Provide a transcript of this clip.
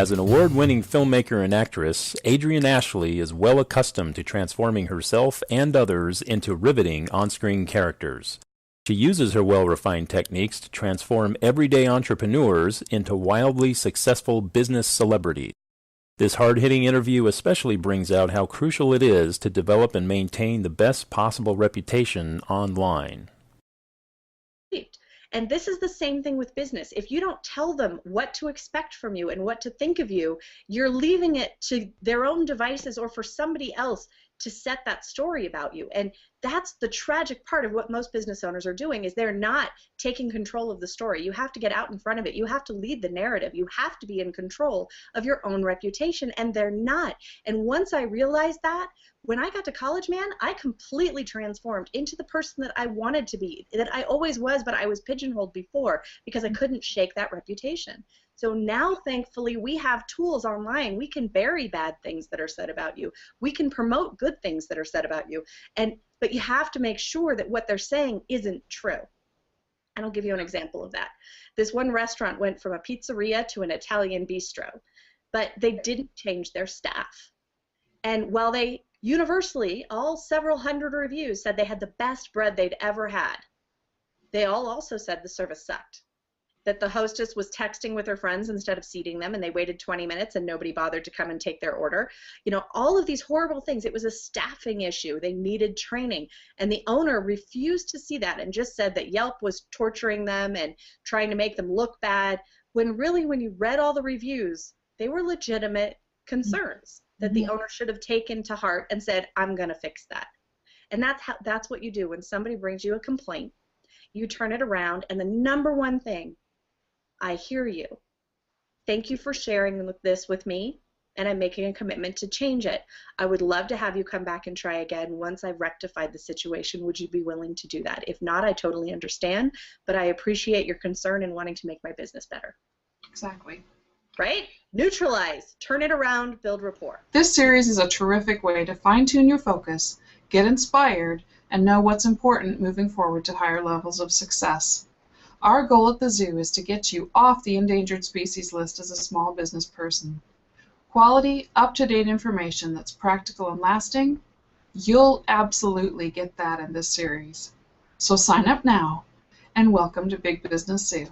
As an award-winning filmmaker and actress, Adryenn Ashley is well accustomed to transforming herself and others into riveting on-screen characters. She uses her well-refined techniques to transform everyday entrepreneurs into wildly successful business celebrities. This hard-hitting interview especially brings out how crucial it is to develop and maintain the best possible reputation online. And this is the same thing with business. If you don't tell them what to expect from you and what to think of you, you're leaving it to their own devices or for somebody else to set that story about you. And that's the tragic part of what most business owners are doing, is they're not taking control of the story. You have to get out in front of it. You have to lead the narrative. You have to be in control of your own reputation, and they're not. And once I realized that, when I got to college, man, I completely transformed into the person that I wanted to be, that I always was, but I was pigeonholed before because I couldn't shake that reputation. So now, thankfully, we have tools online. We can bury bad things that are said about you. We can promote good things that are said about you. But you have to make sure that what they're saying isn't true. And I'll give you an example of that. This one restaurant went from a pizzeria to an Italian bistro, but they didn't change their staff. And while they universally, all several hundred reviews said they had the best bread they'd ever had, they all also said the service sucked. That the hostess was texting with her friends instead of seating them, and they waited 20 minutes and nobody bothered to come and take their order. You know, all of these horrible things. It was a staffing issue. They needed training. And the owner refused to see that and just said that Yelp was torturing them and trying to make them look bad, when really, when you read all the reviews, they were legitimate concerns that the owner should have taken to heart and said, I'm going to fix that. And that's what you do when somebody brings you a complaint. You turn it around, and the number one thing, I hear you. Thank you for sharing this with me, and I'm making a commitment to change it. I would love to have you come back and try again once I've rectified the situation. Would you be willing to do that? If not, I totally understand, but I appreciate your concern in wanting to make my business better. Exactly. Right? Neutralize, turn it around, build rapport. This series is a terrific way to fine-tune your focus, get inspired, and know what's important moving forward to higher levels of success. Our goal at the zoo is to get you off the endangered species list as a small business person. Quality, up-to-date information that's practical and lasting, you'll absolutely get that in this series. So sign up now, and welcome to Big Business Zoo.